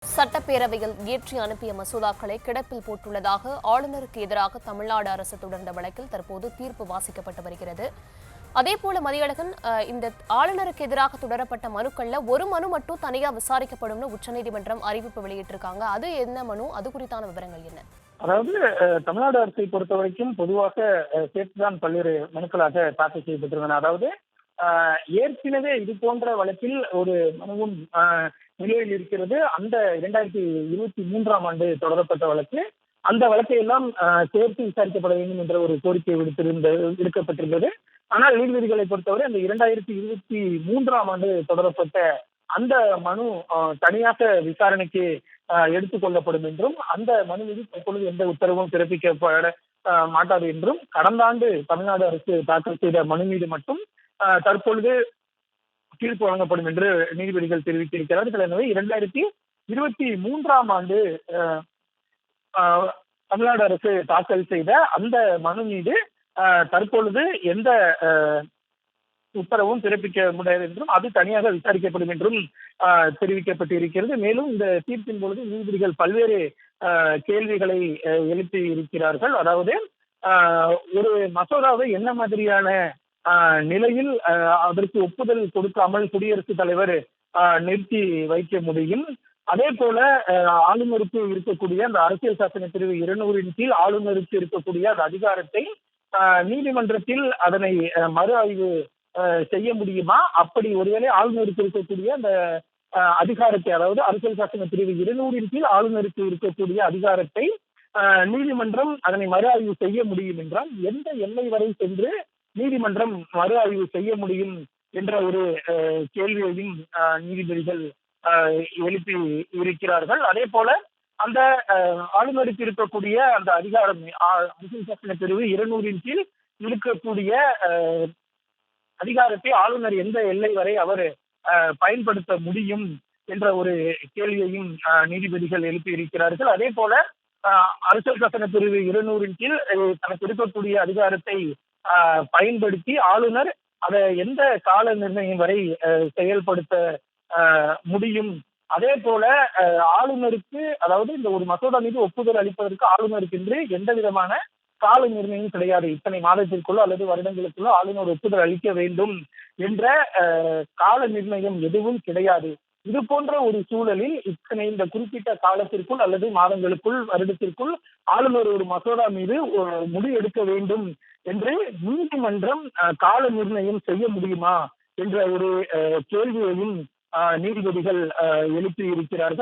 சட்டப்பேரவையில் இயற்றி அனுப்பிய மசோதாக்களை கிடப்பில் போட்டுள்ளதாக ஆளுநருக்கு எதிராக தமிழ்நாடு அரசு தொடர்ந்த வழக்கில் தற்போது தீர்ப்பு வாசிக்கப்பட்டு வருகிறது. அதேபோல மதியழகன், இந்த ஆளுநருக்கு எதிராக தொடரப்பட்ட மனுக்கள்ல ஒரு மனு மட்டும் தனியா விசாரிக்கப்படும்னு உச்சநீதிமன்றம் அறிவிப்பு வெளியிட்டிருக்காங்க. அது என்ன மனு? அது குறித்தான விவரங்கள் என்ன? அதாவது தமிழ்நாடு அரசை பொறுத்த வரைக்கும் பொதுவாக சேர்த்துதான் பல்வேறு மனுக்களாக தாக்கல் செய்யப்பட்டிருந்தன. அதாவது ஏற்கனவே இது போன்ற வழக்கில் ஒரு மனுவும் நிலையில் இருக்கிறது. அந்த 2023ஆம் ஆண்டு தொடரப்பட்ட வழக்கு. அந்த வழக்கை எல்லாம் சேர்த்து விசாரிக்கப்பட வேண்டும் என்ற ஒரு கோரிக்கை விடுக்கப்பட்டிருந்தது. ஆனால் நீதிபதிகளை பொறுத்தவரை அந்த 2023ஆம் ஆண்டு தொடரப்பட்ட அந்த மனு தனியாக விசாரணைக்கு எடுத்துக் கொள்ளப்படும் என்றும், அந்த மனு மீது தற்பொழுது எந்த உத்தரவும் பிறப்பிக்கப்பட மாட்டாது என்றும், கடந்த ஆண்டு தமிழ்நாடு அரசு தாக்கல் செய்த மனு மீது மட்டும் தற்பொழுது தீர்ப்பு வழங்கப்படும் என்று நீதிபதிகள் தெரிவித்திருக்கிறார்கள். எனவே 2023ஆம் ஆண்டு தமிழ்நாடு அரசு தாக்கல் செய்த அந்த மனு மீது தற்பொழுது எந்த உத்தரவும் பிறப்பிக்க முடியாது என்றும், அது தனியாக விசாரிக்கப்படும் என்றும் தெரிவிக்கப்பட்டிருக்கிறது. மேலும் இந்த தீர்ப்பின் பொழுது நீதிபதிகள் பல்வேறு கேள்விகளை எழுப்பி இருக்கிறார்கள். அதாவது ஒரு மசோதாவை என்ன மாதிரியான நிலையில் அதற்கு ஒப்புதல் கொடுக்காமல் குடியரசுத் தலைவர் நிறுத்தி வைக்க முடியும்? அதே போல ஆளுநருக்கு இருக்கக்கூடிய அந்த அரசியல் சாசன பிரிவு 200 கீழ் ஆளுநருக்கு இருக்கக்கூடிய அந்த அதிகாரத்தை நீதிமன்றத்தில் அதனை மறு ஆய்வு செய்ய முடியுமா? அப்படி ஒருவேளை ஆளுநருக்கு இருக்கக்கூடிய அந்த அதிகாரத்தை, அதாவது அரசியல் சாசன பிரிவு 200 கீழ் ஆளுநருக்கு இருக்கக்கூடிய அதிகாரத்தை நீதிமன்றம் அதனை மறு ஆய்வு செய்ய முடியும் என்றால் எந்த எல்லை வரை சென்று நீதிமன்றம் மறு ஆய்வு செய்ய முடியும் என்ற ஒரு கேள்வியையும் நீதிபதிகள் எழுப்பி இருக்கிறார்கள். அதே போல அந்த ஆளுநருக்கு இருக்கக்கூடிய அந்த அதிகாரம் அரசியல் சாசன பிரிவு 200 கீழ் இருக்கக்கூடிய அதிகாரத்தை ஆளுநர் எந்த எல்லை வரை அவர் பயன்படுத்த முடியும் என்ற ஒரு கேள்வியையும் நீதிபதிகள் எழுப்பி இருக்கிறார்கள். அதே போல அரசியல் சாசன பிரிவு 200 கீழ் தனக்கு இருக்கக்கூடிய அதிகாரத்தை பயன்படுத்தி ஆளுநர் அதை எந்த கால நிர்ணயம் வரை செயல்படுத்த முடியும்? அதே போல ஆளுநருக்கு, அதாவது இந்த ஒரு மசோதா மீது ஒப்புதல் அளிப்பதற்கு ஆளுநருக்கு என்று எந்த விதமான கால நிர்ணயம் கிடையாது. இத்தனை மாதத்திற்குள்ளோ அல்லது வருடங்களுக்குள்ளோ ஆளுநர் ஒப்புதல் அளிக்க வேண்டும் என்ற கால நிர்ணயம் எதுவும் கிடையாது. இது போன்ற ஒரு சூழலில் இந்த குறிப்பிட்ட காலத்திற்குள் அல்லது மாதங்களுக்குள், வருடத்திற்குள் ஆளுநர் ஒரு மசோதா மீது முடிவு எடுக்க வேண்டும் என்று நீதிமன்றம் கால நிர்ணயம் செய்ய முடியுமா என்ற ஒரு கேள்வியையும் நீதிபதிகள் எழுப்பி இருக்கிறார்கள்.